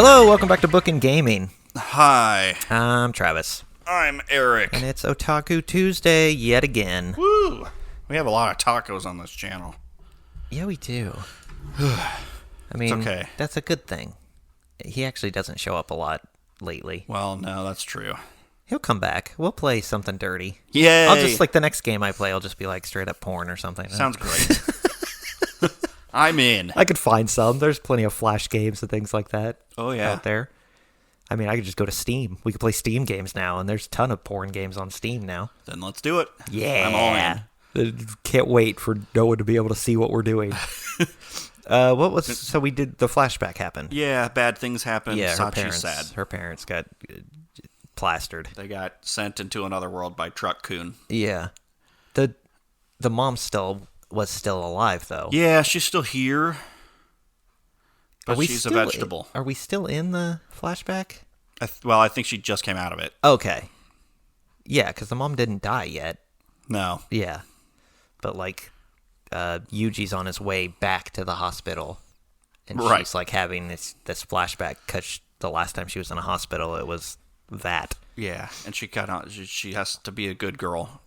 Hello, welcome back to Bookend Gaming. Hi. I'm Travis. I'm Eric. And it's Otaku Tuesday yet again. Woo! We have a lot of tacos on this channel. Yeah, we do. I mean, it's okay. That's a good thing. He actually doesn't show up a lot lately. Well, no, that's true. He'll come back. We'll play something dirty. Yay! I'll just, the next game I play, I'll just be straight up porn or something. Sounds great. I'm in. I could find some. There's plenty of Flash games and things like that. Oh, yeah. Out there. I mean, I could just go to Steam. We could play Steam games now, and there's a ton of porn games on Steam now. Then let's do it. Yeah. I'm all in. Can't wait for no one to be able to see what we're doing. So we did, the flashback happened. Yeah, bad things happened. Yeah, Sachi's sad. Her parents got plastered. They got sent into another world by Truck Coon. Yeah. The mom was still alive, though. Yeah, she's still here. But she's a vegetable. Are we still in the flashback? I think she just came out of it. Okay. Yeah, because the mom didn't die yet. No. Yeah. But, Yuji's on his way back to the hospital. And right. She's, having this flashback, because the last time she was in a hospital, it was that. Yeah, and she has to be a good girl.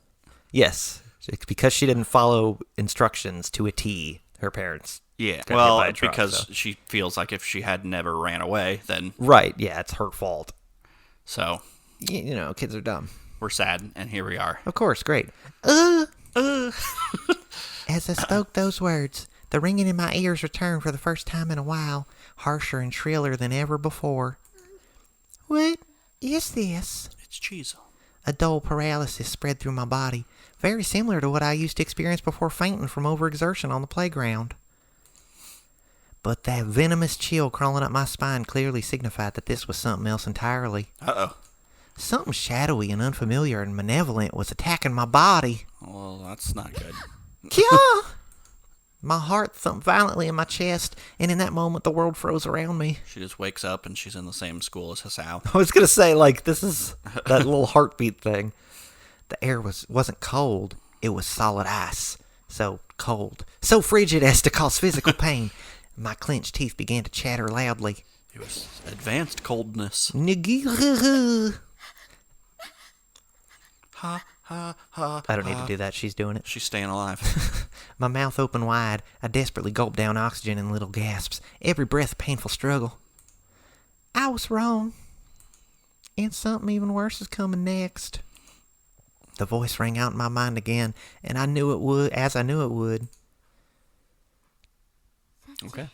Yes. Because she didn't follow instructions to a T, her parents. Yeah, truck, because she feels like if she had never ran away, then... Right, yeah, it's her fault. So... Kids are dumb. We're sad, and here we are. Of course, great. As I spoke those words, the ringing in my ears returned for the first time in a while, harsher and shriller than ever before. What is this? It's Chizo. A dull paralysis spread through my body, very similar to what I used to experience before fainting from overexertion on the playground. But that venomous chill crawling up my spine clearly signified that this was something else entirely. Uh-oh. Something shadowy and unfamiliar and malevolent was attacking my body. Well, that's not good. Kya! My heart thumped violently in my chest, and in that moment the world froze around me. She just wakes up and she's in the same school as Hisao. I was going to say, this is that little heartbeat thing. The air wasn't cold, it was solid ice. So cold. So frigid as to cause physical pain. My clenched teeth began to chatter loudly. It was advanced coldness. Ha, ha, ha. I don't need to do that. She's doing it. She's staying alive. My mouth opened wide. I desperately gulped down oxygen in little gasps. Every breath a painful struggle. I was wrong. And something even worse is coming next. The voice rang out in my mind again, and I knew it would, as I knew it would. Okay.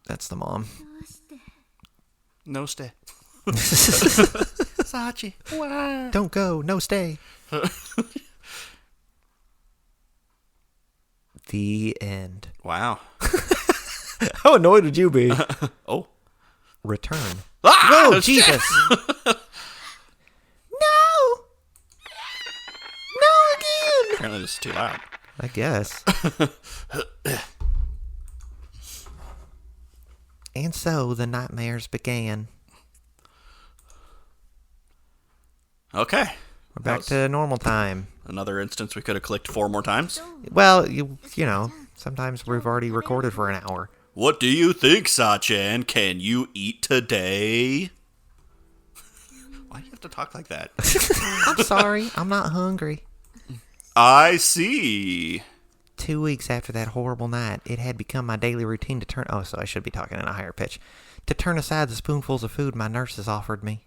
That's the mom. No stay. Sachi, why? Don't go. No stay. The end. Wow. How annoyed would you be? Oh. Return. Ah, Whoa, Jesus. No! No again! Apparently this is too loud. I guess. And so the nightmares began. Okay. We're back to normal time. Another instance we could have clicked 4 more times. Well, sometimes we've already recorded for an hour. What do you think, Sachin? Can you eat today? Why do you have to talk like that? I'm sorry. I'm not hungry. I see. 2 weeks after that horrible night, it had become my daily routine to turn... Oh, so I should be talking in a higher pitch. To turn aside the spoonfuls of food my nurses offered me.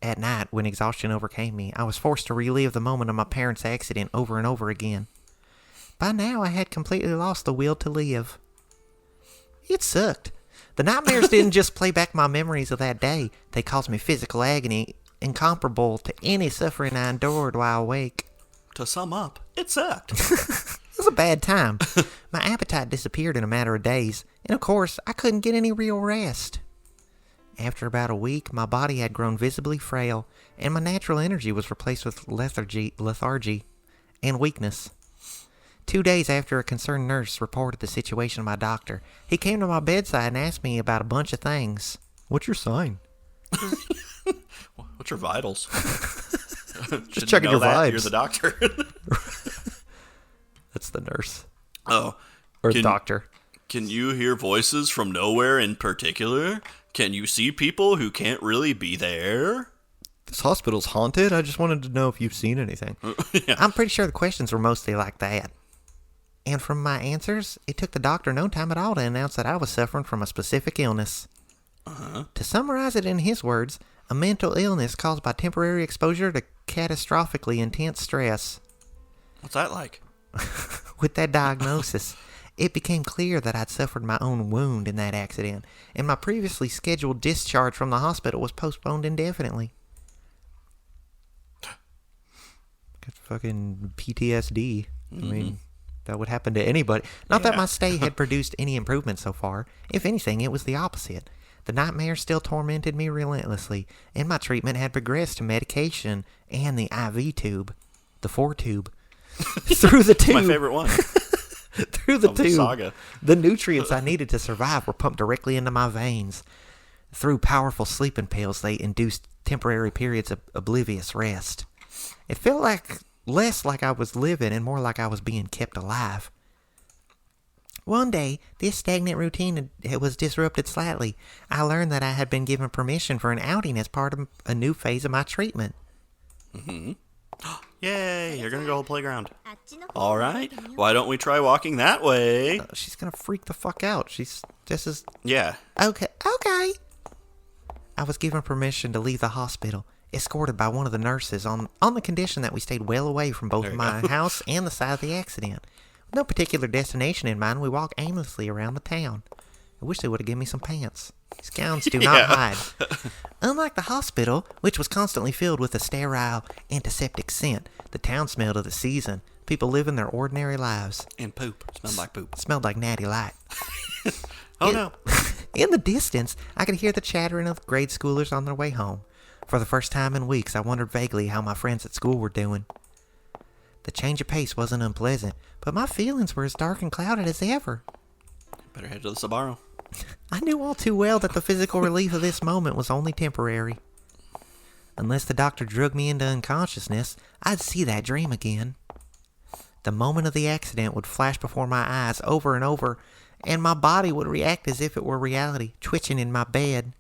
At night, when exhaustion overcame me, I was forced to relive the moment of my parents' accident over and over again. By now, I had completely lost the will to live. It sucked. The nightmares didn't just play back my memories of that day. They caused me physical agony incomparable to any suffering I endured while awake. To sum up, it sucked. It was a bad time. My appetite disappeared in a matter of days, and of course, I couldn't get any real rest. After about a week, my body had grown visibly frail, and my natural energy was replaced with lethargy and weakness. 2 days after a concerned nurse reported the situation to my doctor, he came to my bedside and asked me about a bunch of things. What's your sign? What's your vitals? Just checking your vibes. You're the doctor. That's the nurse. Oh. Or the doctor. Can you hear voices from nowhere in particular? Can you see people who can't really be there? This hospital's haunted. I just wanted to know if you've seen anything. Yeah. I'm pretty sure the questions were mostly like that. And from my answers, it took the doctor no time at all to announce that I was suffering from a specific illness. To summarize it in his words, a mental illness caused by temporary exposure to catastrophically intense stress. What's that like? With that diagnosis, it became clear that I'd suffered my own wound in that accident, and my previously scheduled discharge from the hospital was postponed indefinitely. Got fucking PTSD. I mean, that would happen to anybody. Not that my stay had produced any improvement so far. If anything, it was the opposite. The nightmare still tormented me relentlessly, and my treatment had progressed to medication and the IV tube. The 4-tube. Through the tube. My favorite one. Through the Of tube. the saga. The nutrients I needed to survive were pumped directly into my veins. Through powerful sleeping pills, they induced temporary periods of oblivious rest. It felt like less like I was living and more like I was being kept alive. One day, this stagnant routine was disrupted slightly. I learned that I had been given permission for an outing as part of a new phase of my treatment. Yay, you're gonna go to the playground. All right, why don't we try walking that way? She's gonna freak the fuck out. This is... Yeah. Okay. I was given permission to leave the hospital, escorted by one of the nurses on the condition that we stayed well away from both my house and the site of the accident. With no particular destination in mind, we walked aimlessly around the town. I wish they would have given me some pants. These gowns do not hide. Unlike the hospital, which was constantly filled with a sterile, antiseptic scent, the town smelled of the season. People living their ordinary lives. And poop. Smelled like poop. Smelled like Natty Light. No. In the distance, I could hear the chattering of grade schoolers on their way home. For the first time in weeks, I wondered vaguely how my friends at school were doing. The change of pace wasn't unpleasant, but my feelings were as dark and clouded as ever. Better head to the Sbarro. I knew all too well that the physical relief of this moment was only temporary. Unless the doctor drugged me into unconsciousness, I'd see that dream again. The moment of the accident would flash before my eyes over and over, and my body would react as if it were reality, twitching in my bed.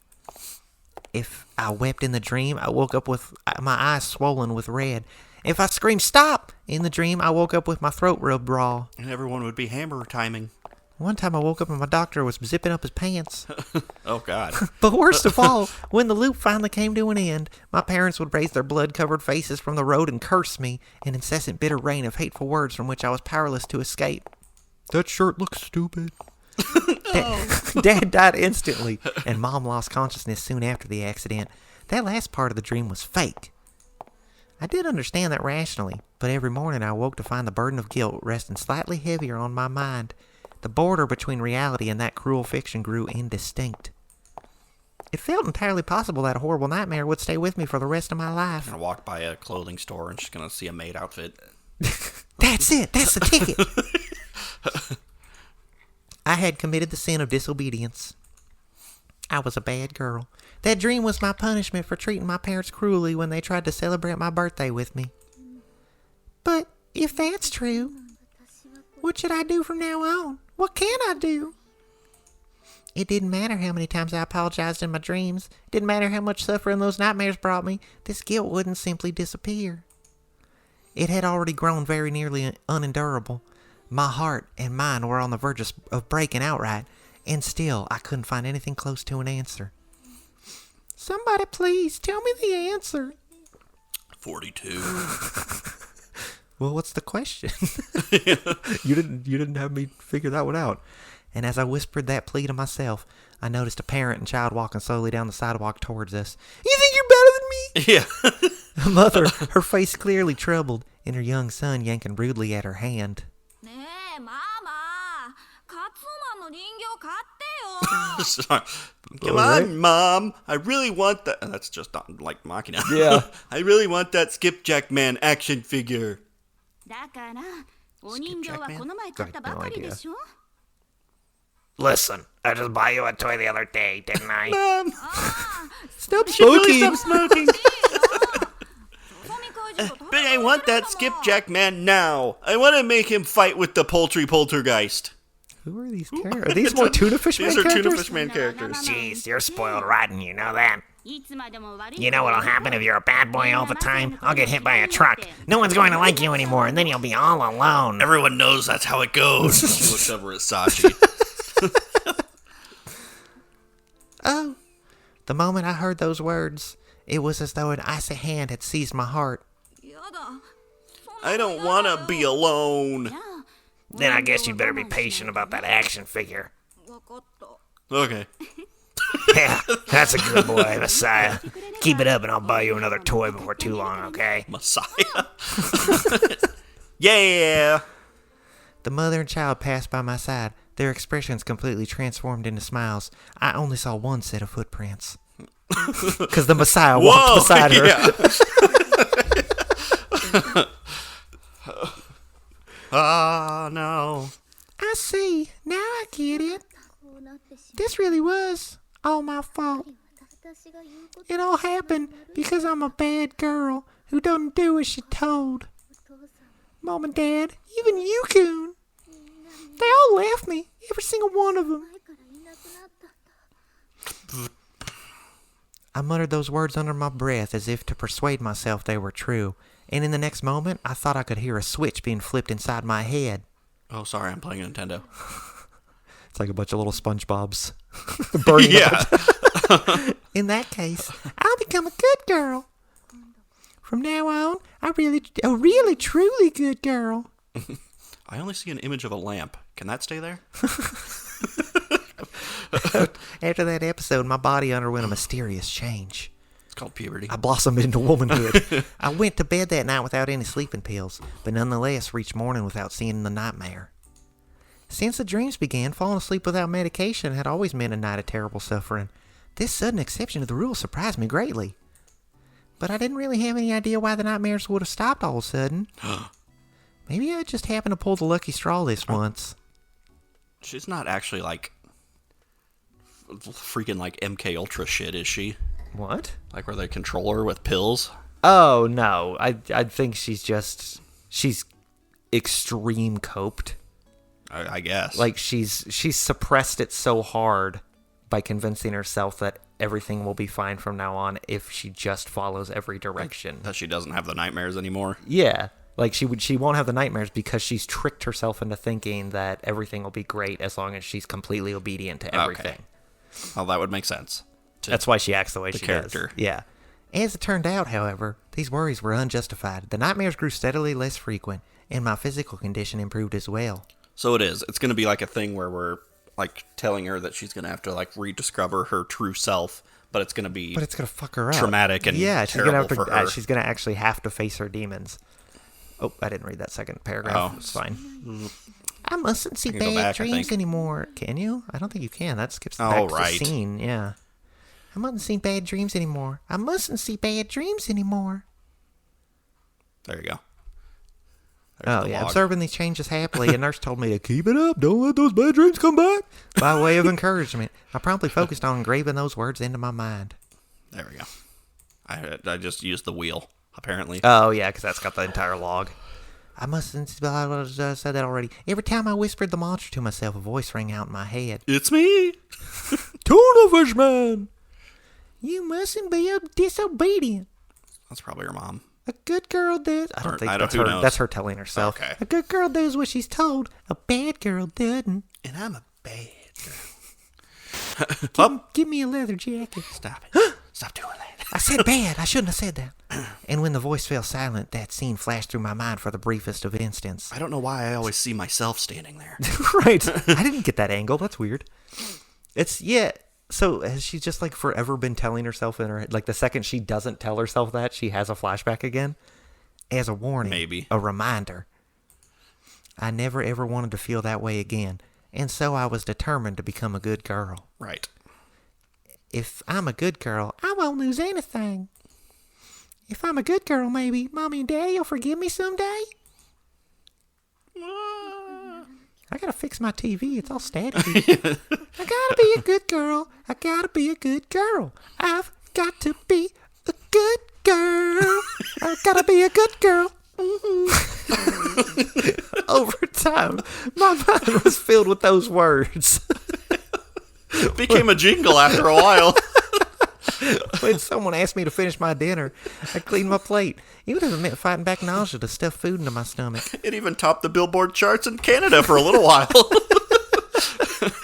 If I wept in the dream, I woke up with my eyes swollen with red. If I screamed "stop" in the dream, I woke up with my throat rubbed raw. And everyone would be hammer timing. One time I woke up and my doctor was zipping up his pants. Oh, God. But worst of all, when the loop finally came to an end, my parents would raise their blood-covered faces from the road and curse me, an incessant bitter rain of hateful words from which I was powerless to escape. That shirt looks stupid. Dad died instantly, and Mom lost consciousness soon after the accident. That last part of the dream was fake. I did understand that rationally, but every morning I woke to find the burden of guilt resting slightly heavier on my mind. The border between reality and that cruel fiction grew indistinct. It felt entirely possible that a horrible nightmare would stay with me for the rest of my life. I'm going to walk by a clothing store and she's going to see a maid outfit. That's it. That's the ticket. I had committed the sin of disobedience. I was a bad girl. That dream was my punishment for treating my parents cruelly when they tried to celebrate my birthday with me. But if that's true, what should I do from now on? What can I do? It didn't matter how many times I apologized in my dreams. It didn't matter how much suffering those nightmares brought me. This guilt wouldn't simply disappear. It had already grown very nearly unendurable. My heart and mind were on the verge of breaking outright, and still I couldn't find anything close to an answer. Somebody please tell me the answer. 42. Well, what's the question? You didn't have me figure that one out. And as I whispered that plea to myself, I noticed a parent and child walking slowly down the sidewalk towards us. You think you're better than me? Yeah. A mother, her face clearly troubled, and her young son yanking rudely at her hand. Sorry. Come on, Mom. I really want that. That's just not like mocking. Yeah. I really want that Skipjack Man action figure. Listen, I just bought you a toy the other day, didn't I? Mom, Stop you should really smoking. stop smoking. But I want that Skipjack Man now. I want to make him fight with the poultry poltergeist. Who are these characters? Are these more Tuna Fish Man These are characters? Tuna Fish Man characters. Jeez, you're spoiled rotten, you know that? You know what'll happen if you're a bad boy all the time? I'll get hit by a truck. No one's going to like you anymore, and then you'll be all alone. Everyone knows that's how it goes. She looks over at Sachi. Oh, the moment I heard those words, it was as though an icy hand had seized my heart. I don't want to be alone. Then I guess you'd better be patient about that action figure. Okay. Yeah, that's a good boy, Messiah. Keep it up and I'll buy you another toy before too long, okay? Messiah. Yeah. The mother and child passed by my side, their expressions completely transformed into smiles. I only saw one set of footprints. Because the Messiah walked beside her. Yeah. Oh, no. I see. Now I get it. This really was all my fault. It all happened because I'm a bad girl who doesn't do as she's told. Mom and Dad, even Yukun. They all left me. Every single one of them. I muttered those words under my breath as if to persuade myself they were true. And in the next moment, I thought I could hear a switch being flipped inside my head. Oh, sorry, I'm playing Nintendo. It's like a bunch of little SpongeBobs burning up. In that case, I'll become a good girl. From now on, a really, truly good girl. I only see an image of a lamp. Can that stay there? After that episode, my body underwent a mysterious change. It's called puberty. I blossomed into womanhood. I went to bed that night without any sleeping pills, but nonetheless reached morning without seeing the nightmare. Since the dreams began, falling asleep without medication had always meant a night of terrible suffering. This sudden exception to the rule surprised me greatly. But I didn't really have any idea why the nightmares would have stopped all of a sudden. Maybe I just happened to pull the lucky straw this once. She's not actually like freaking like MK Ultra shit, is she? What? Like where they control her with pills? Oh, no. I think she's extreme coped. I guess. Like she's suppressed it so hard by convincing herself that everything will be fine from now on if she just follows every direction. That she doesn't have the nightmares anymore. Yeah. Like she won't have the nightmares because she's tricked herself into thinking that everything will be great as long as she's completely obedient to everything. Okay. Well, that would make sense. That's why she acts the way she character. does. Yeah. As it turned out, however, these worries were unjustified. The nightmares grew steadily less frequent, and my physical condition improved as well. So it is. It's going to be like a thing where we're like telling her that she's going to have to like rediscover her true self, but it's going to be But it's going to fuck her up. Traumatic and terrible for her. She's going to actually have to face her demons. Oh, I didn't read that second paragraph. Oh. It's fine. I mustn't see I can go bad back, I dreams think. anymore. Can you? I don't think you can. That skips Oh, back to right. the scene. Yeah. I mustn't see bad dreams anymore. I mustn't see bad dreams anymore. There you go. Oh, yeah. Observing these changes happily, a nurse told me to keep it up. Don't let those bad dreams come back. By way of encouragement, I promptly focused on engraving those words into my mind. There we go. I just used the wheel, apparently. Oh, yeah, because that's got the entire log. I mustn't I said that already. Every time I whispered the mantra to myself, a voice rang out in my head. It's me! Tuna Fish Man! You mustn't be disobedient. That's probably her mom. A good girl does... I don't think I don't- that's who her. knows? That's her telling herself. Okay. A good girl does what she's told. A bad girl doesn't. And I'm a bad girl. Give me a leather jacket. Stop it. Stop doing that. I said bad. I shouldn't have said that. And when the voice fell silent, that scene flashed through my mind for the briefest of instants. I don't know why I always see myself standing there. Right. I didn't get that angle. That's weird. Yeah. So has she just like forever been telling herself in her head? Like the second she doesn't tell herself that, she has a flashback again? As a warning. Maybe. A reminder. I never ever wanted to feel that way again. And so I was determined to become a good girl. Right. If I'm a good girl, I won't lose anything. If I'm a good girl, maybe Mommy and Daddy will forgive me someday. I gotta fix my TV. It's all staticky. I gotta be a good girl. I gotta be a good girl. I've got to be a good girl. I gotta be a good girl. Over to time, my mind was filled with those words. It became a jingle after a while. When someone asked me to finish my dinner, I cleaned my plate. It would have meant fighting back nausea to stuff food into my stomach. It even topped the Billboard charts in Canada for a little while.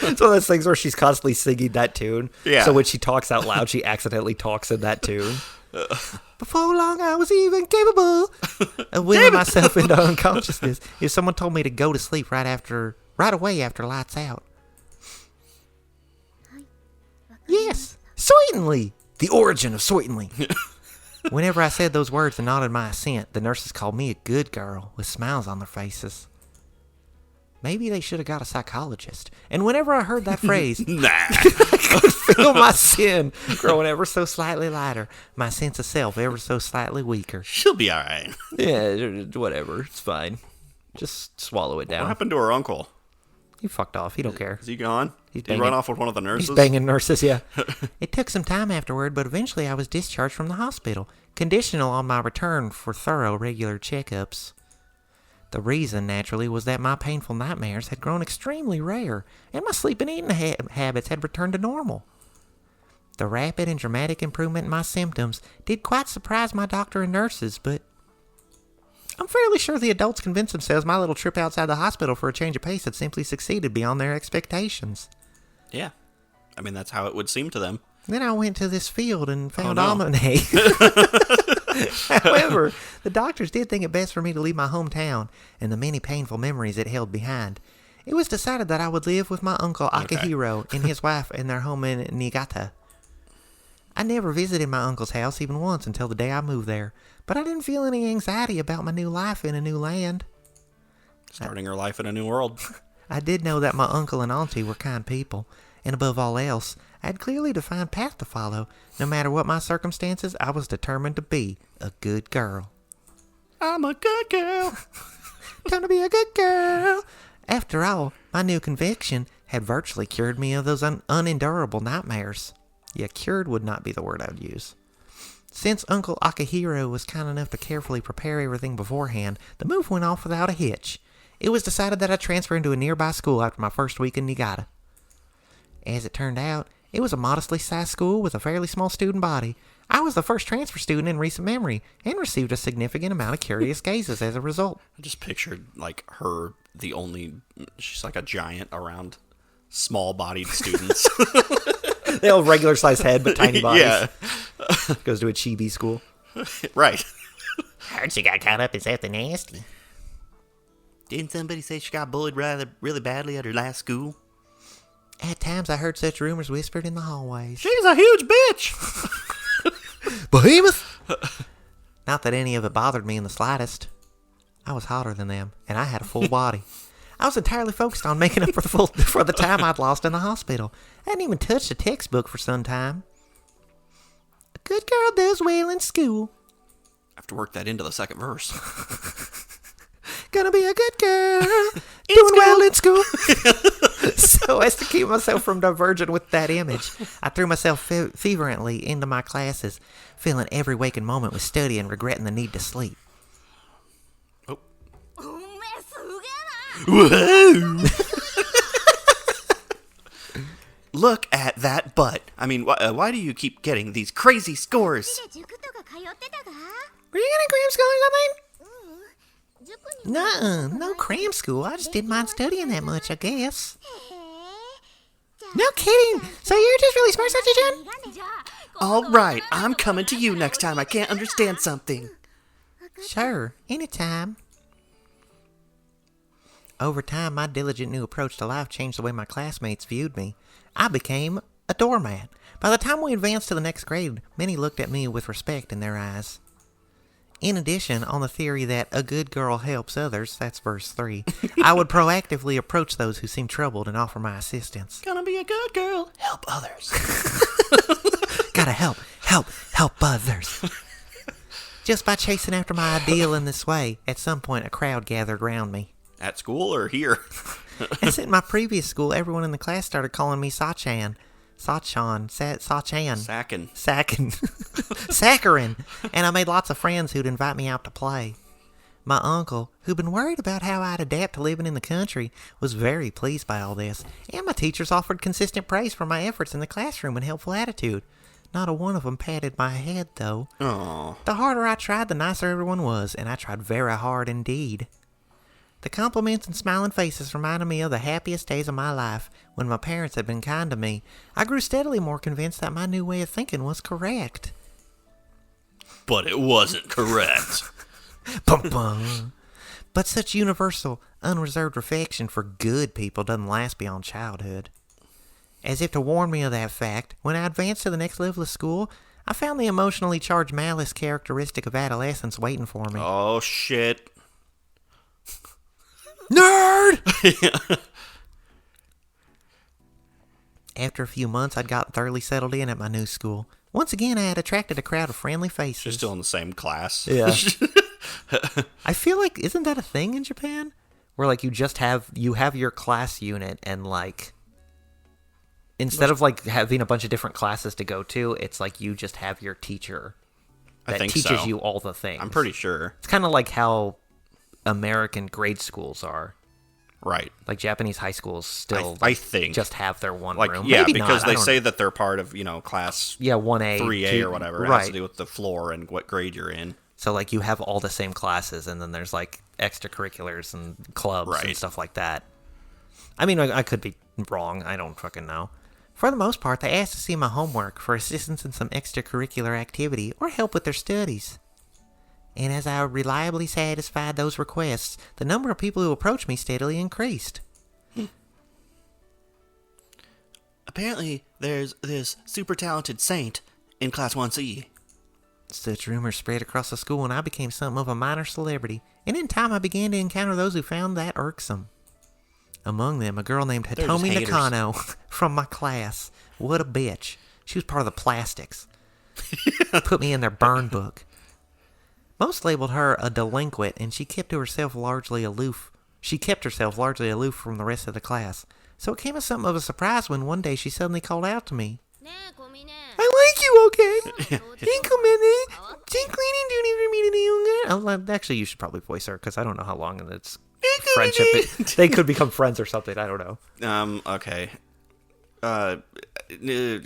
It's one of those things where she's constantly singing that tune. Yeah. So when she talks out loud, she accidentally talks in that tune. Before long, I was even capable of willing myself into unconsciousness if someone told me to go to sleep right away after lights out. Yes, certainly. The origin of certainly. Whenever I said those words and nodded my assent, the nurses called me a good girl with smiles on their faces. Maybe they should have got a psychologist. And whenever I heard that phrase, Nah. I could feel my sin growing ever so slightly lighter, my sense of self ever so slightly weaker. She'll be all right. Yeah, whatever. It's fine. Just swallow it down. What happened to her uncle? He fucked off. He don't care. Is he gone? He's Did he run off with one of the nurses? He's banging nurses, yeah. It took some time afterward, but eventually I was discharged from the hospital, conditional on my return for thorough, regular checkups. The reason, naturally, was that my painful nightmares had grown extremely rare, and my sleep and eating habits had returned to normal. The rapid and dramatic improvement in my symptoms did quite surprise my doctor and nurses, but I'm fairly sure the adults convinced themselves my little trip outside the hospital for a change of pace had simply succeeded beyond their expectations. Yeah. I mean, that's how it would seem to them. Then I went to this field and found no. almond hay. However, the doctors did think it best for me to leave my hometown and the many painful memories it held behind. It was decided that I would live with my uncle Akihiro and his wife in their home in Niigata. I never visited my uncle's house even once until the day I moved there, but I didn't feel any anxiety about my new life in a new land. Starting her life in a new world. I did know that my uncle and auntie were kind people, and above all else, I had clearly defined path to follow. No matter what my circumstances, I was determined to be a good girl. I'm a good girl. Time to be a good girl. After all, my new conviction had virtually cured me of those unendurable nightmares. Yeah, cured would not be the word I would use. Since Uncle Akihiro was kind enough to carefully prepare everything beforehand, the move went off without a hitch. It was decided that I transfer into a nearby school after my first week in Niigata. As it turned out, it was a modestly sized school with a fairly small student body. I was the first transfer student in recent memory, and received a significant amount of curious gazes as a result. I just pictured, like, her, she's like a giant around small-bodied students. They all regular-sized head, but tiny bodies. Yeah. Goes to a chibi school. Right. Heard she got caught up in something nasty. Didn't somebody say she got bullied really badly at her last school? At times, I heard such rumors whispered in the hallways. She's a huge bitch! Behemoth! Not that any of it bothered me in the slightest. I was hotter than them, and I had a full body. I was entirely focused on making up for the time I'd lost in the hospital. I hadn't even touched a textbook for some time. A good girl does well in school. I have to work that into the second verse. Gonna be a good girl. Doing well in school. So as to keep myself from diverging with that image, I threw myself fervently into my classes, filling every waking moment with study and regretting the need to sleep. Oh. Whoa! Look at that butt. I mean, why do you keep getting these crazy scores? Were you gonna cram school or something? Nuh-uh, no cram school. I just didn't mind studying that much, I guess. No kidding. So you're just really smart, Sachi-chan? All right, I'm coming to you next time I can't understand something. Sure, anytime. Over time, my diligent new approach to life changed the way my classmates viewed me. I became a doormat. By the time we advanced to the next grade, many looked at me with respect in their eyes. In addition, on the theory that a good girl helps others, that's verse 3, I would proactively approach those who seemed troubled and offer my assistance. Gonna be a good girl, help others. Gotta help others. Just by chasing after my ideal in this way, at some point a crowd gathered round me. At school or here? As in my previous school, everyone in the class started calling me Sachan. Sachan. Sacchin. And I made lots of friends who'd invite me out to play. My uncle, who'd been worried about how I'd adapt to living in the country, was very pleased by all this, and my teachers offered consistent praise for my efforts in the classroom and helpful attitude. Not a one of them patted my head, though. Aw. The harder I tried, the nicer everyone was, and I tried very hard indeed. The compliments and smiling faces reminded me of the happiest days of my life, when my parents had been kind to me. I grew steadily more convinced that my new way of thinking was correct. But it wasn't correct. Bum, bum. But such universal, unreserved affection for good people doesn't last beyond childhood. As if to warn me of that fact, when I advanced to the next level of school, I found the emotionally charged malice characteristic of adolescence waiting for me. Oh, shit. Nerd! After a few months, I'd gotten thoroughly settled in at my new school. Once again, I had attracted a crowd of friendly faces. You're still in the same class. Yeah. I feel like, isn't that a thing in Japan? Where, like, you have your class unit, and, like, instead of, like, having a bunch of different classes to go to, it's like you just have your teacher that teaches you all the things. I'm pretty sure. It's kind of like how American grade schools are. Right. Like, Japanese high schools still, I think, just have their one like, room. yeah, Maybe because not, they say that they're part of, class 1A, 3A or whatever. It right. has to do with the floor and what grade you're in. So, like, you have all the same classes, and then there's, like, extracurriculars and clubs and stuff like that. I mean, I could be wrong. I don't fucking know. For the most part, they asked to see my homework for assistance in some extracurricular activity or help with their studies. And as I reliably satisfied those requests, the number of people who approached me steadily increased. Apparently, there's this super talented saint in Class 1C. Such rumors spread across the school, and I became something of a minor celebrity. And in time, I began to encounter those who found that irksome. Among them, a girl named Hitomi Nakano from my class. What a bitch. She was part of the plastics. Put me in their burn book. Most labeled her a delinquent, and she kept herself largely aloof from the rest of the class. So it came as something of a surprise when one day she suddenly called out to me. I like you, okay? Think a minute. Take cleaning duty for me to do. Actually, you should probably voice her, because I don't know how long it's friendship. They could become friends or something. I don't know. Okay.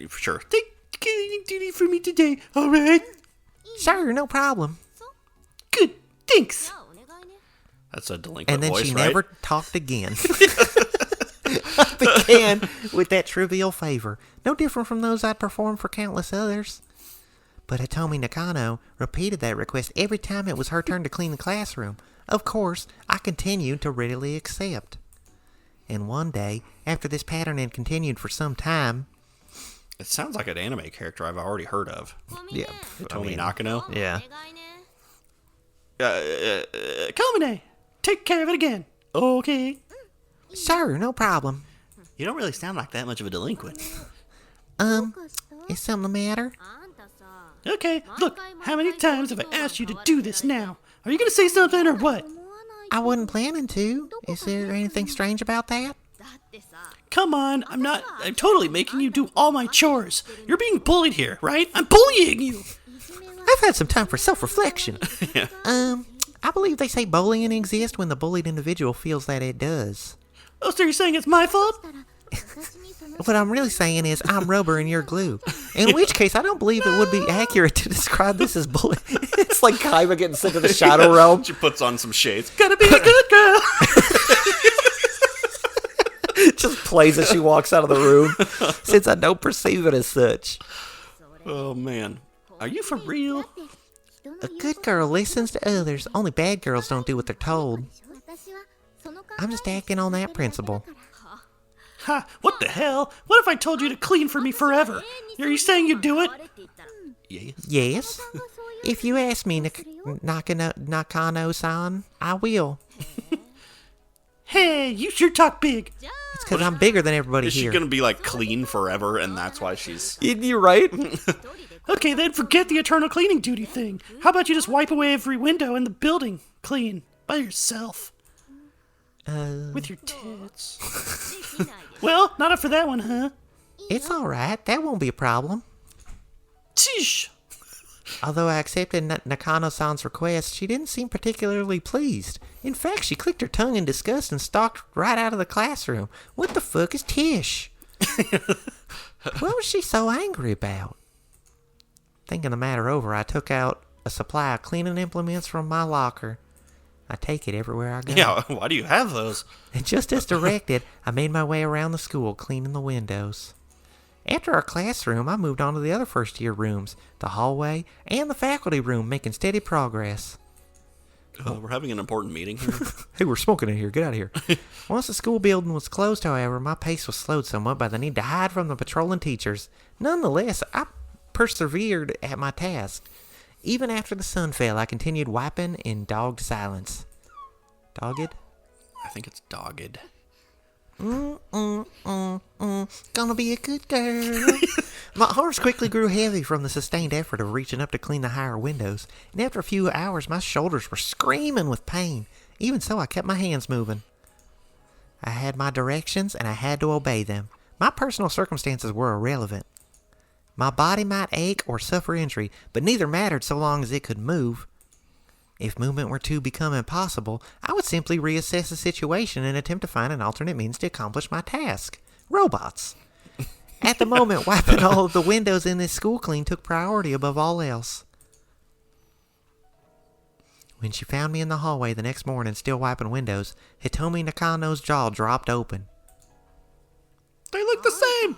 Sure. Take cleaning duty for me today, alright? Sure, no problem. Good, thanks. That's a delinquent and then voice, she right? never talked again. I began with that trivial favor, no different from those I'd performed for countless others. But Hitomi Nakano repeated that request every time it was her turn to clean the classroom. Of course, I continued to readily accept. And one day, after this pattern had continued for some time... It sounds like an anime character I've already heard of. Yeah. Hitomi Nakano? Yeah. Kamine, take care of it again. Okay. Sure, no problem. You don't really sound like that much of a delinquent. Is something the matter? Okay, look, how many times have I asked you to do this now? Are you going to say something or what? I wasn't planning to. Is there anything strange about that? Come on, I'm totally making you do all my chores. You're being bullied here, right? I'm bullying you. I've had some time for self-reflection. I believe they say bullying exists when the bullied individual feels that it does. Oh, so you're saying it's my fault? What I'm really saying is I'm rubber and you're glue. In which case, I don't believe it would be accurate to describe this as bullying. It's like Kaiba getting sent to the Shadow Realm. She puts on some shades. Gotta be a good girl. Just plays as she walks out of the room, since I don't perceive it as such. Oh, man. Are you for real? A good girl listens to others. Only bad girls don't do what they're told. I'm just acting on that principle. Ha! What the hell? What if I told you to clean for me forever? Are you saying you'd do it? Yes. Yes. If you ask me, Nakano-san, I will. Hey, you sure talk big. It's because I'm bigger than everybody Is she here. gonna be like clean forever, and that's why she's... You're right. Okay, then forget the eternal cleaning duty thing. How about you just wipe away every window in the building clean by yourself? With your tits. Well, not up for that one, huh? It's alright. That won't be a problem. Tish. Although I accepted Nakano-san's request, she didn't seem particularly pleased. In fact, she clicked her tongue in disgust and stalked right out of the classroom. What the fuck is Tish? What was she so angry about? Thinking the matter over, I took out a supply of cleaning implements from my locker. I take it everywhere I go. Yeah, why do you have those? And just as directed, I made my way around the school, cleaning the windows. After our classroom, I moved on to the other first-year rooms, the hallway, and the faculty room, making steady progress. We're having an important meeting here. Hey, we're smoking in here. Get out of here. Once the school building was closed, however, my pace was slowed somewhat by the need to hide from the patrolling teachers. Nonetheless, I persevered at my task. Even after the sun fell, I continued wiping in dogged silence. Dogged? I think it's dogged. Gonna be a good girl. My arms quickly grew heavy from the sustained effort of reaching up to clean the higher windows, and after a few hours my shoulders were screaming with pain. Even so, I kept my hands moving. I had my directions, and I had to obey them. My personal circumstances were irrelevant. My body might ache or suffer injury, but neither mattered so long as it could move. If movement were to become impossible, I would simply reassess the situation and attempt to find an alternate means to accomplish my task. Robots. At the moment, wiping all of the windows in this school clean took priority above all else. When she found me in the hallway the next morning still wiping windows, Hitomi Nakano's jaw dropped open. They look the same!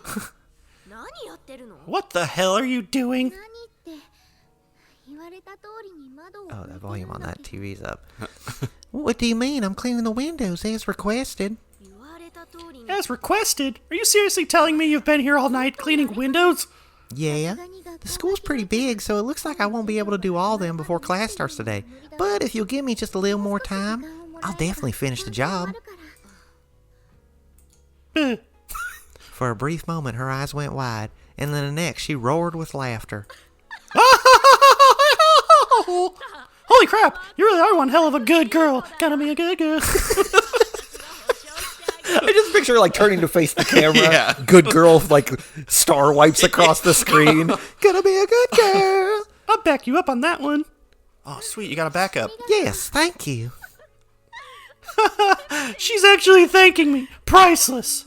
What the hell are you doing? Oh, the volume on that TV's up. What do you mean? I'm cleaning the windows as requested. As requested? Are you seriously telling me you've been here all night cleaning windows? Yeah. The school's pretty big, so it looks like I won't be able to do all of them before class starts today. But if you'll give me just a little more time, I'll definitely finish the job. For a brief moment, her eyes went wide, and then the next, she roared with laughter. Holy crap! You really are one hell of a good girl. Gotta be a good girl. I just picture her, like, turning to face the camera. Yeah. Good girl, like, star wipes across the screen. Gonna be a good girl. I'll back you up on that one. Oh, sweet, you got a backup. Yes, thank you. She's actually thanking me. Priceless.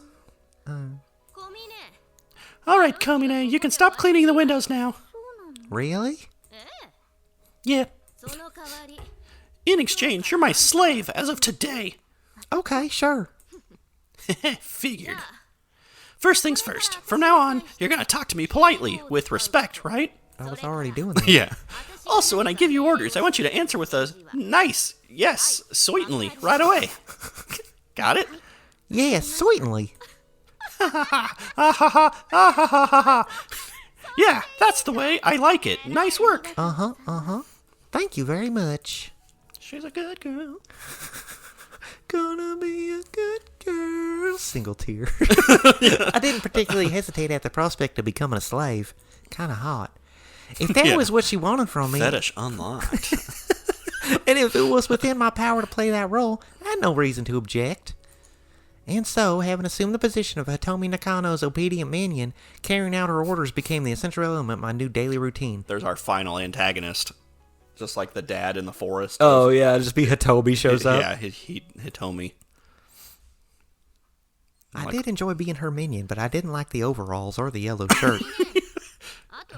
Alright, Komine, you can stop cleaning the windows now. Really? Yeah. In exchange, you're my slave as of today. Okay, sure. Figured. First things first. From now on, you're gonna talk to me politely, with respect, right? I was already doing that. Yeah. Also, when I give you orders, I want you to answer with a nice, yes, certainly, right away. Got it? Yes, certainly. Yeah, that's the way. I like it. Nice work. Uh-huh. Thank you very much. She's a good girl. Gonna be a good girl. Single tear. I didn't particularly hesitate at the prospect of becoming a slave. Kinda hot. If that was what she wanted from me, Fetish unlocked. and if it was within my power to play that role, I had no reason to object. And so, having assumed the position of Hitomi Nakano's obedient minion, carrying out her orders became the essential element of my new daily routine. There's our final antagonist. Just like the dad in the forest. Oh, yeah, just be Hitomi shows up. Yeah, Hitomi. I did enjoy being her minion, but I didn't like the overalls or the yellow shirt.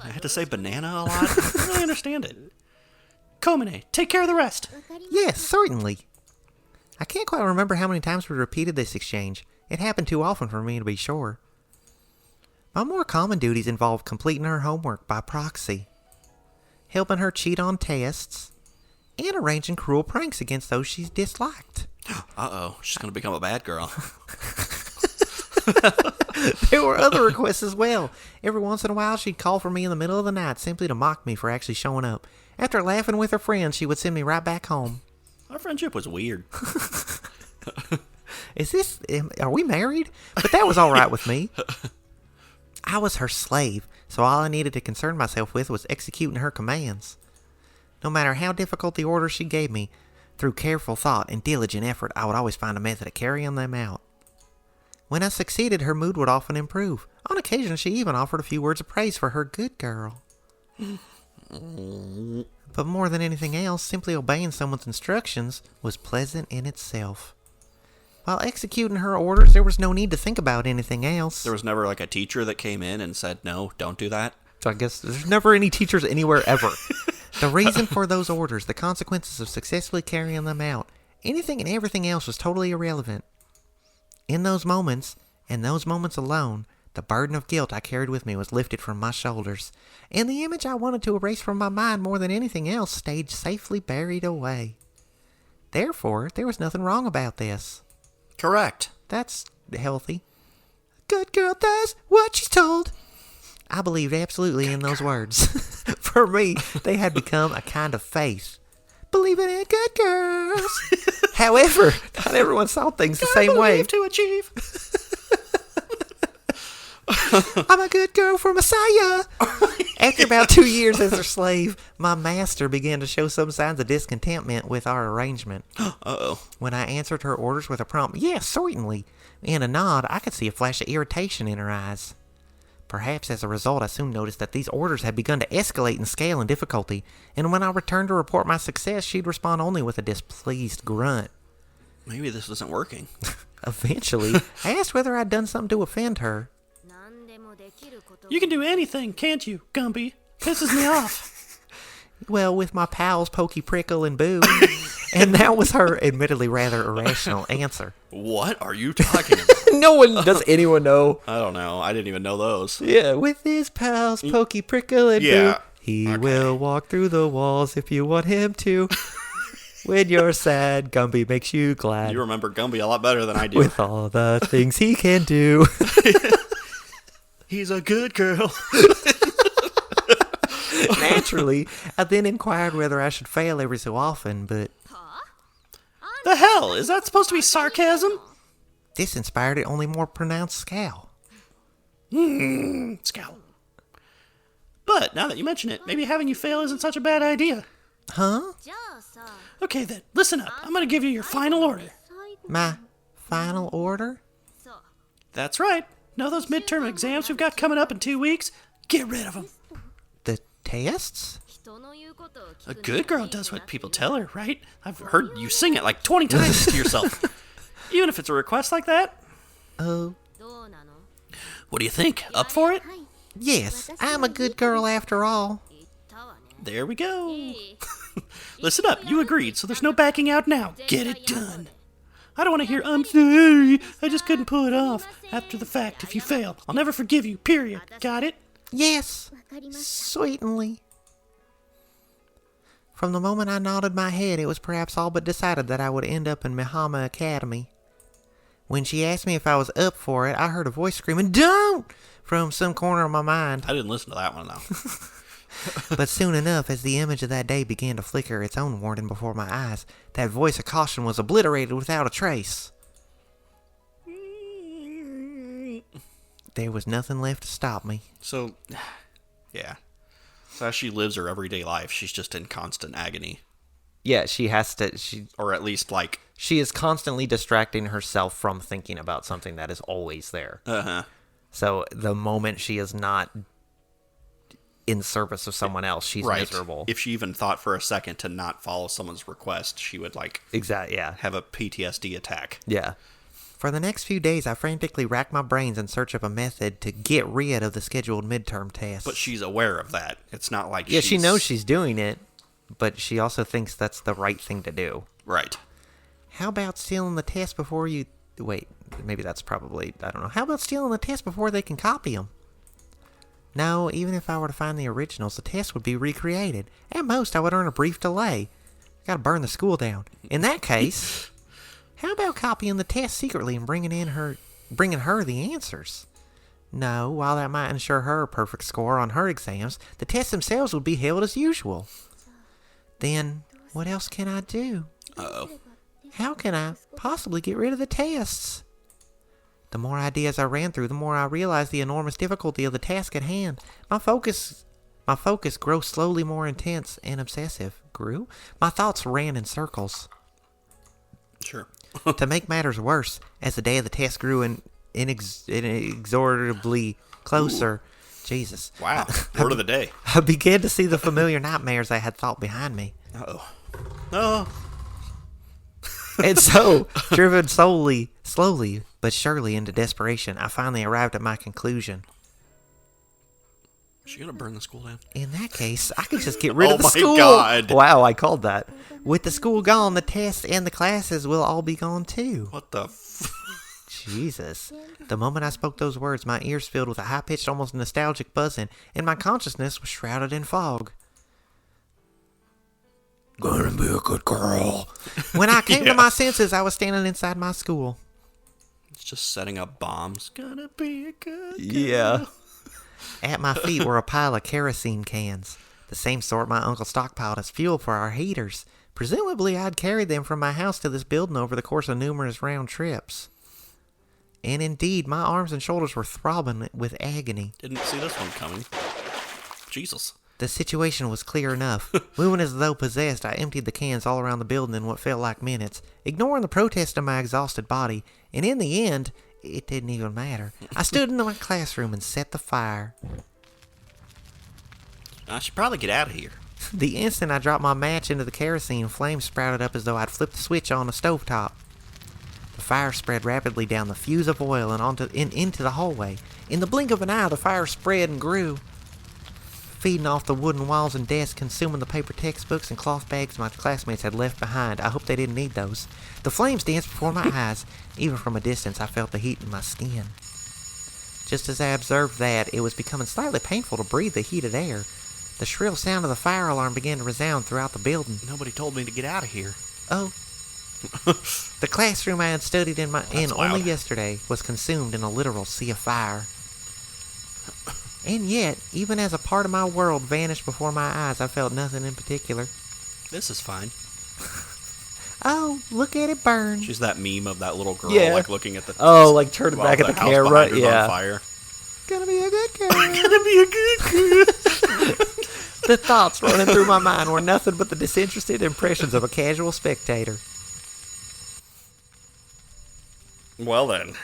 I had to say banana a lot. I don't really understand it. Komine, take care of the rest. Yes, certainly. I can't quite remember how many times we repeated this exchange. It happened too often for me to be sure. My more common duties involved completing her homework by proxy, helping her cheat on tests, and arranging cruel pranks against those she's disliked. Uh-oh, she's going to become a bad girl. There were other requests as well. Every once in a while, she'd call for me in the middle of the night simply to mock me for actually showing up. After laughing with her friends, she would send me right back home. Our friendship was weird. Are we married? But that was all right with me. I was her slave, so all I needed to concern myself with was executing her commands. No matter how difficult the orders she gave me, through careful thought and diligent effort, I would always find a method of carrying them out. When I succeeded, her mood would often improve. On occasion, she even offered a few words of praise for her good girl. But more than anything else, simply obeying someone's instructions was pleasant in itself. While executing her orders, there was no need to think about anything else. There was never like a teacher that came in and said, no, don't do that. So I guess there's never any teachers anywhere ever. The reason for those orders, the consequences of successfully carrying them out, anything and everything else was totally irrelevant. In those moments, and those moments alone, the burden of guilt I carried with me was lifted from my shoulders, and the image I wanted to erase from my mind more than anything else stayed safely buried away. Therefore, there was nothing wrong about this. Correct. That's healthy. Good girl does what she's told. I believed absolutely in those words. For me, they had become a kind of faith. Believing in good girls. However, not everyone saw things the same way. To achieve. I'm a good girl for Messiah. After about 2 years as her slave, my master began to show some signs of discontentment with our arrangement. Uh-oh. When I answered her orders with a prompt, yes, certainly, and a nod, I could see a flash of irritation in her eyes. Perhaps as a result, I soon noticed that these orders had begun to escalate in scale and difficulty, and when I returned to report my success, she'd respond only with a displeased grunt. Maybe this isn't working. Eventually, I asked whether I'd done something to offend her. You can do anything, can't you, Gumby? Pisses me off. Well, with my pals Pokey, Prickle, and Boo. And that was her admittedly rather irrational answer. What are you talking about? No one, does anyone know? I don't know. I didn't even know those. Yeah, with his pals Pokey, Prickle, and Yeah. Boo. He will walk through the walls if you want him to. When you're sad, Gumby makes you glad. You remember Gumby a lot better than I do. With all the things he can do. He's a good girl. Naturally, I then inquired whether I should fail every so often, but The hell? Is that supposed to be sarcasm? this inspired an only more pronounced scowl. Scowl. But now that you mention it, maybe having you fail isn't such a bad idea. Huh? Okay then, listen up. I'm gonna give you your final order. My final order? That's right. Know those midterm exams we've got coming up in 2 weeks? Get rid of them. The tests? A good girl does what people tell her, right? I've heard you sing it like 20 times to yourself. Even if it's a request like that. Oh. What do you think? Up for it? Yes, I'm a good girl after all. There we go. Listen up, you agreed, so there's no backing out now. Get it done. I don't want to hear, I'm sorry, I just couldn't pull it off. After the fact, if you fail, I'll never forgive you, period. Got it? Yes, certainly. From the moment I nodded my head, it was perhaps all but decided that I would end up in Mihama Academy. When she asked me if I was up for it, I heard a voice screaming, "Don't!" from some corner of my mind. I didn't listen to that one, though. But soon enough, as the image of that day began to flicker its own warning before my eyes, that voice of caution was obliterated without a trace. There was nothing left to stop me. So, yeah. So as she lives her everyday life, she's just in constant agony. Yeah, she has to... Or at least, like... She is constantly distracting herself from thinking about something that is always there. Uh-huh. So the moment she is not in service of someone else, she's miserable. If she even thought for a second to not follow someone's request, she would, like... Exactly, yeah. Have a PTSD attack. Yeah. For the next few days, I frantically racked my brains in search of a method to get rid of the scheduled midterm tests. But she's aware of that. It's not like she knows she's doing it, but she also thinks that's the right thing to do. Right. How about stealing the test before you... Wait, maybe that's probably... I don't know. How about stealing the test before they can copy them? No, even if I were to find the originals, the test would be recreated. At most, I would earn a brief delay. I gotta burn the school down. In that case... How about copying the test secretly and bringing her the answers? No, while that might ensure her a perfect score on her exams, the tests themselves would be held as usual. Then, what else can I do? Uh-oh. How can I possibly get rid of the tests? The more ideas I ran through, the more I realized the enormous difficulty of the task at hand. My focus grew slowly more intense and obsessive. Grew? My thoughts ran in circles. Sure. To make matters worse, as the day of the test grew inexorably closer, Jesus. Wow. Word of the day. I began to see the familiar nightmares I had thought behind me. Uh-oh. Oh. And so, driven slowly but surely into desperation, I finally arrived at my conclusion. Is she gonna burn the school down? In that case, I could just get rid of the school. Oh my God. Wow, I called that. With the school gone, the tests and the classes will all be gone too. What the Jesus. The moment I spoke those words, my ears filled with a high-pitched, almost nostalgic buzzing, and my consciousness was shrouded in fog. Gonna be a good girl. When I came to my senses, I was standing inside my school. It's just setting up bombs. Gonna be a good girl. Yeah. At my feet were a pile of kerosene cans, the same sort my uncle stockpiled as fuel for our heaters. Presumably, I'd carried them from my house to this building over the course of numerous round trips. And indeed, my arms and shoulders were throbbing with agony. Didn't see this one coming. Jesus. The situation was clear enough. Moving as though possessed, I emptied the cans all around the building in what felt like minutes, ignoring the protest of my exhausted body, and in the end, it didn't even matter. I stood in my classroom and set the fire. I should probably get out of here. The instant I dropped my match into the kerosene, flames sprouted up as though I'd flipped the switch on a stovetop. The fire spread rapidly down the fuse of oil and into the hallway. In the blink of an eye, the fire spread and grew, feeding off the wooden walls and desks, consuming the paper textbooks and cloth bags my classmates had left behind. I hope they didn't need those. The flames danced before my eyes. Even from a distance, I felt the heat in my skin. Just as I observed that, it was becoming slightly painful to breathe the heated air. The shrill sound of the fire alarm began to resound throughout the building. Nobody told me to get out of here. Oh. The classroom I had studied in only yesterday was consumed in a literal sea of fire. And yet, even as a part of my world vanished before my eyes, I felt nothing in particular. This is fine. Oh, look at it burn. She's that meme of that little girl, Yeah. like looking at the... Oh, like turning back at the house camera. behind her's Yeah. on fire. Gonna be a good girl. Gonna be a good girl. The thoughts running through my mind were nothing but the disinterested impressions of a casual spectator. Well then.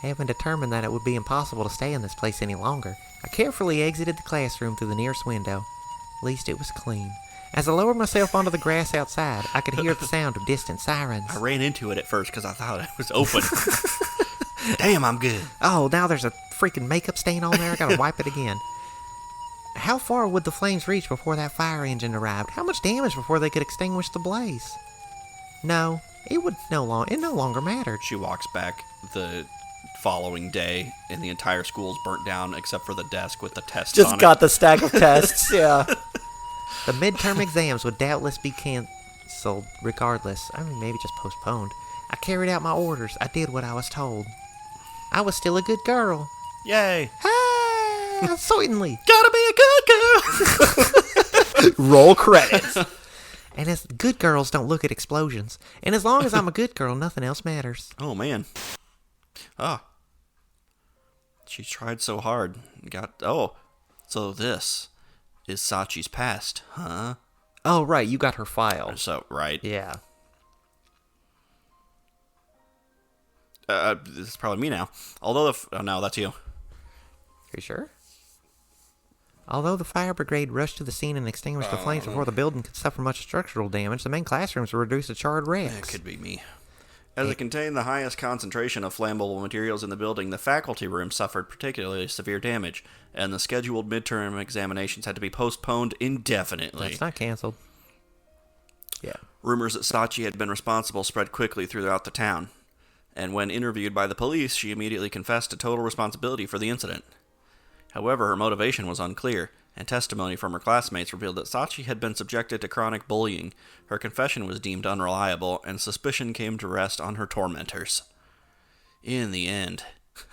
Having determined that it would be impossible to stay in this place any longer, I carefully exited the classroom through the nearest window. At least it was clean. As I lowered myself onto the grass outside, I could hear the sound of distant sirens. I ran into it at first because I thought it was open. Damn, I'm good. Oh, now there's a freaking makeup stain on there. I gotta wipe it again. How far would the flames reach before that fire engine arrived? How much damage before they could extinguish the blaze? No, it no longer mattered. She walks back the following day, and the entire school's burnt down except for the desk with the tests on it. Just got the stack of tests, yeah. The midterm exams would doubtless be canceled regardless. I mean, maybe just postponed. I carried out my orders. I did what I was told. I was still a good girl. Yay. Ah, certainly. Gotta be a good girl. Roll credits. And as good girls don't look at explosions. And as long as I'm a good girl, nothing else matters. Oh, man. Ah. She tried so hard. So this is Sachi's past, huh? Oh, right, you got her file. So, right. Yeah. This is probably me now. Although no, that's you. Are you sure? Although the fire brigade rushed to the scene and extinguished the flames before the building could suffer much structural damage, the main classrooms were reduced to charred It wrecks. could be me. As it contained the highest concentration of flammable materials in the building, the faculty room suffered particularly severe damage, and the scheduled midterm examinations had to be postponed indefinitely. That's not canceled. Yeah. Rumors that Sachi had been responsible spread quickly throughout the town, and when interviewed by the police, she immediately confessed to total responsibility for the incident. However, her motivation was unclear, and testimony from her classmates revealed that Sachi had been subjected to chronic bullying. Her confession was deemed unreliable, and suspicion came to rest on her tormentors. In the end,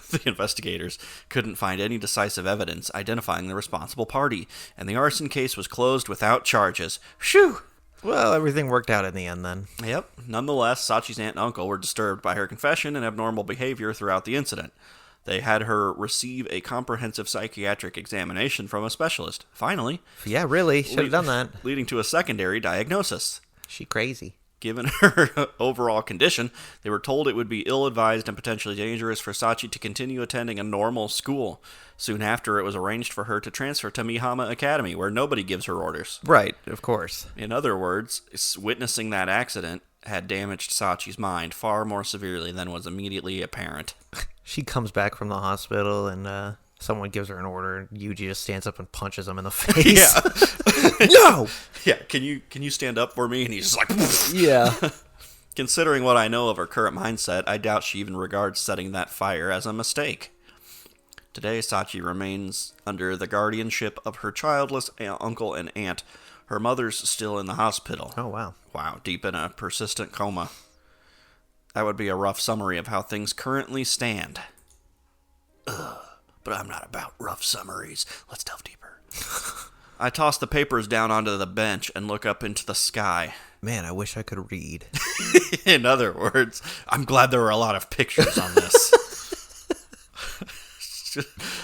the investigators couldn't find any decisive evidence identifying the responsible party, and the arson case was closed without charges. Phew! Well, everything worked out in the end then. Yep. Nonetheless, Sachi's aunt and uncle were disturbed by her confession and abnormal behavior throughout the incident. They had her receive a comprehensive psychiatric examination from a specialist. Finally. Yeah, really. Should have done that. Leading to a secondary diagnosis. She crazy. Given her overall condition, they were told it would be ill-advised and potentially dangerous for Sachi to continue attending a normal school. Soon after, it was arranged for her to transfer to Mihama Academy, where nobody gives her orders. Right, of course. In other words, witnessing that accident had damaged Sachi's mind far more severely than was immediately apparent. She comes back from the hospital and someone gives her an order. Yuji just stands up and punches him in the face. Yeah. No! Yeah, can you stand up for me? And he's just like... Yeah. Considering what I know of her current mindset, I doubt she even regards setting that fire as a mistake. Today, Sachi remains under the guardianship of her childless uncle and aunt. Her mother's still in the hospital. Oh, wow. Wow, deep in a persistent coma. That would be a rough summary of how things currently stand. But I'm not about rough summaries. Let's delve deeper. I toss the papers down onto the bench and look up into the sky. Man, I wish I could read. In other words, I'm glad there were a lot of pictures on this.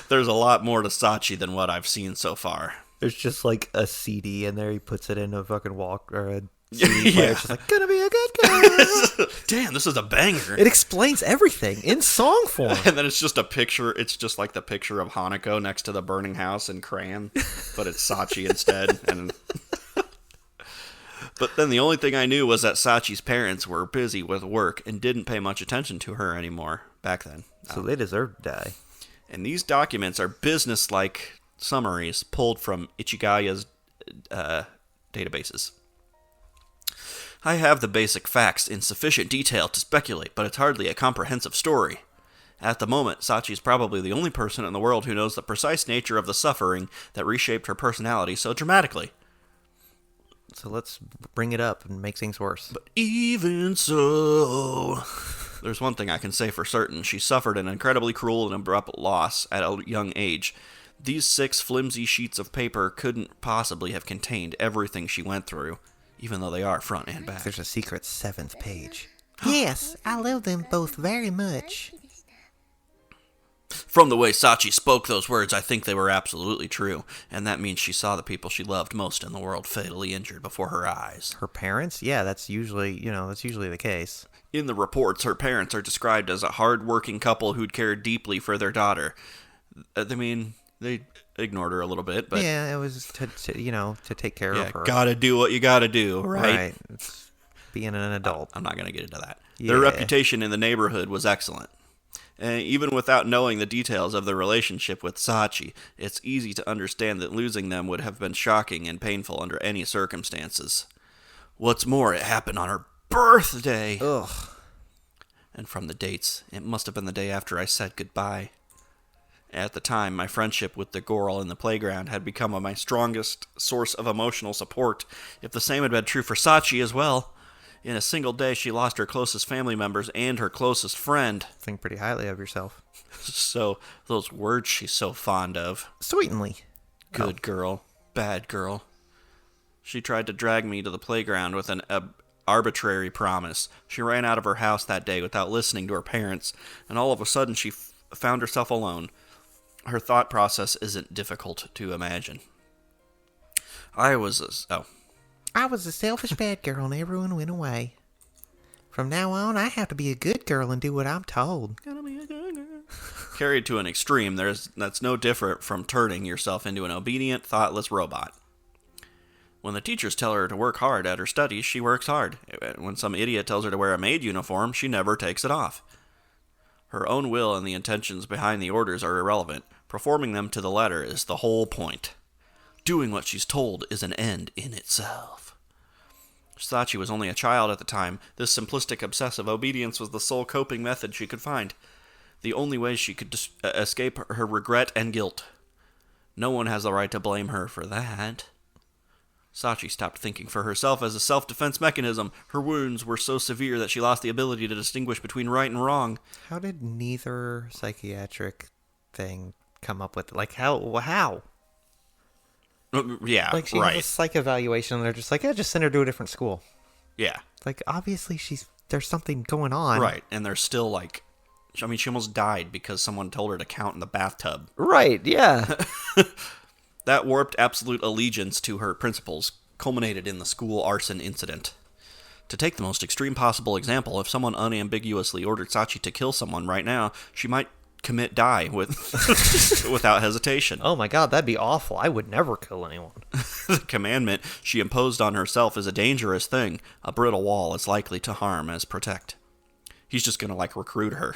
There's a lot more to Sachi than what I've seen so far. There's just like a CD in there. He puts it in a fucking walk or a CD player. It's just like, gonna be a good girl. Damn, this is a banger. It explains everything in song form. And then it's just a picture. It's just like the picture of Hanako next to the burning house in crayon, but it's Sachi instead. And but then the only thing I knew was that Sachi's parents were busy with work and didn't pay much attention to her anymore back then. So they deserve to die. And these documents are business-like summaries pulled from Ichigaya's databases. I have the basic facts in sufficient detail to speculate, but it's hardly a comprehensive story. At the moment, Sachi is probably the only person in the world who knows the precise nature of the suffering that reshaped her personality so dramatically. So let's bring it up and make things worse. But even so... There's one thing I can say for certain. She suffered an incredibly cruel and abrupt loss at a young age. These 6 flimsy sheets of paper couldn't possibly have contained everything she went through, even though they are front and back. There's a secret 7th page. Yes, I love them both very much. From the way Sachi spoke those words, I think they were absolutely true, and that means she saw the people she loved most in the world fatally injured before her eyes. Her parents? Yeah, that's usually the case. In the reports, her parents are described as a hard-working couple who'd cared deeply for their daughter. I mean, they ignored her a little bit, but... Yeah, it was to take care of her. Gotta do what you gotta do, right? It's being an adult. I'm not gonna get into that. Yeah. Their reputation in the neighborhood was excellent. And even without knowing the details of their relationship with Sachi, it's easy to understand that losing them would have been shocking and painful under any circumstances. What's more, it happened on her birthday. Ugh. And from the dates, it must have been the day after I said goodbye. At the time, my friendship with the girl in the playground had become my strongest source of emotional support. If the same had been true for Sachi as well. In a single day, she lost her closest family members and her closest friend. Think pretty highly of yourself. So, those words she's so fond of. Sweetenly. Good girl. Bad girl. She tried to drag me to the playground with an arbitrary promise. She ran out of her house that day without listening to her parents, and all of a sudden she found herself alone. Her thought process isn't difficult to imagine. I was a selfish bad girl and everyone went away. From now on, I have to be a good girl and do what I'm told. Gotta be a good girl. Carried to an extreme, that's no different from turning yourself into an obedient, thoughtless robot. When the teachers tell her to work hard at her studies, she works hard. When some idiot tells her to wear a maid uniform, she never takes it off. Her own will and the intentions behind the orders are irrelevant. Performing them to the letter is the whole point. Doing what she's told is an end in itself. Sachi was only a child at the time. This simplistic, obsessive obedience was the sole coping method she could find. The only way she could escape her regret and guilt. No one has the right to blame her for that. Sachi stopped thinking for herself as a self-defense mechanism. Her wounds were so severe that she lost the ability to distinguish between right and wrong. How did neither psychiatric thing come up with it? Like, how? Yeah, like she has a psych evaluation and they're just like, yeah, just send her to a different school. Yeah. Like, obviously there's something going on. Right, and they're still like, I mean, she almost died because someone told her to count in the bathtub. Right, yeah. That warped absolute allegiance to her principles culminated in the school arson incident. To take the most extreme possible example, if someone unambiguously ordered Sachi to kill someone right now, she might die without hesitation. Oh my god, that'd be awful. I would never kill anyone. The commandment she imposed on herself is a dangerous thing. A brittle wall is likely to harm as protect. He's just gonna, recruit her.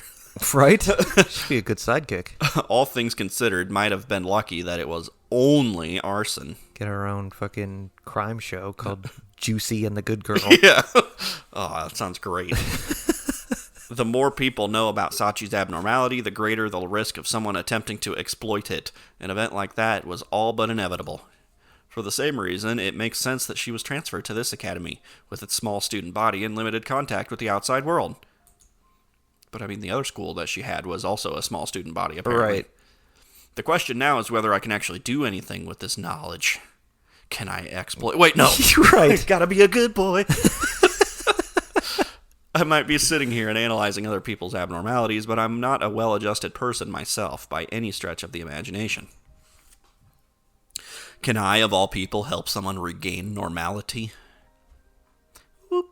Right? Should be a good sidekick. All things considered, might have been lucky that it was only arson. Get our own fucking crime show called Juicy and the Good Girl. Yeah. Oh, that sounds great. The more people know about Sachi's abnormality, the greater the risk of someone attempting to exploit it. An event like that was all but inevitable. For the same reason, it makes sense that she was transferred to this academy, with its small student body and limited contact with the outside world. But the other school that she had was also a small student body, apparently. Right. The question now is whether I can actually do anything with this knowledge. Can I exploit? Wait, no. Right. Gotta be a good boy. I might be sitting here and analyzing other people's abnormalities, but I'm not a well-adjusted person myself by any stretch of the imagination. Can I, of all people, help someone regain normality? Whoop.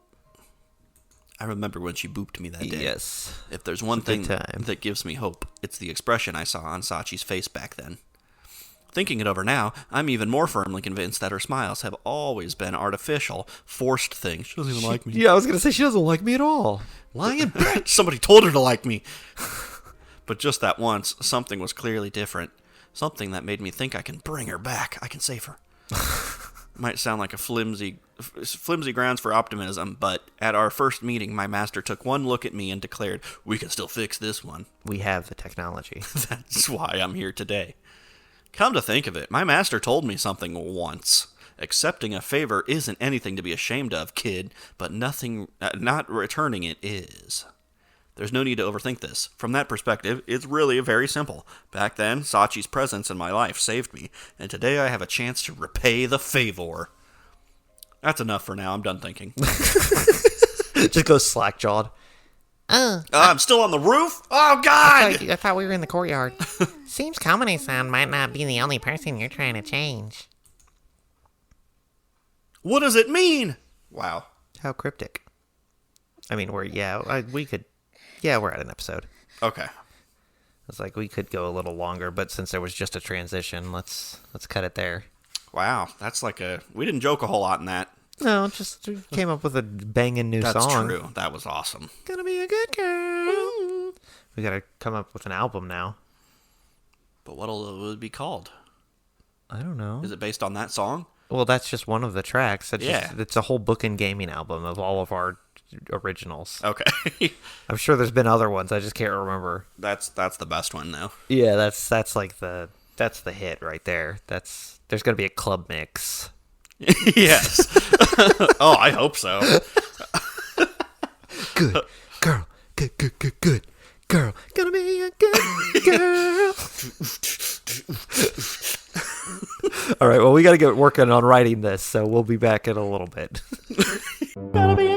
I remember when she booped me that day. Yes. If there's one thing that gives me hope, it's the expression I saw on Sachi's face back then. Thinking it over now, I'm even more firmly convinced that her smiles have always been artificial, forced things. She doesn't even like me. Yeah, I was going to say she doesn't like me at all. Lying bitch. Somebody told her to like me. But just that once, something was clearly different. Something that made me think I can bring her back. I can save her. Might sound like a flimsy grounds for optimism, but at our first meeting, my master took one look at me and declared, "We can still fix this one." We have the technology. That's why I'm here today. Come to think of it, my master told me something once. Accepting a favor isn't anything to be ashamed of, kid, but not returning it is. There's no need to overthink this. From that perspective, it's really very simple. Back then, Sachi's presence in my life saved me, and today I have a chance to repay the favor. That's enough for now. I'm done thinking. Just go slack-jawed. I'm still on the roof? Oh, God! I thought we were in the courtyard. Seems Kamine-san might not be the only person you're trying to change. What does it mean? Wow. How cryptic. We're at an episode. Okay. It's like we could go a little longer, but since there was just a transition, let's cut it there. Wow, that's we didn't joke a whole lot in that. No, just came up with a banging new song. That's true. That was awesome. Gonna be a good girl. We gotta come up with an album now. But what'll it be called? I don't know. Is it based on that song? Well, that's just one of the tracks. Yeah. It's a whole Bookend Gaming album of all of our originals. Okay. I'm sure there's been other ones. I just can't remember. That's the best one though. Yeah, that's like the hit right there. There's gonna be a club mix. Yes. Oh, I hope so. Good girl. Good girl. Gonna be a good girl. All right, well, we got to get working on writing this, so we'll be back in a little bit. Gotta be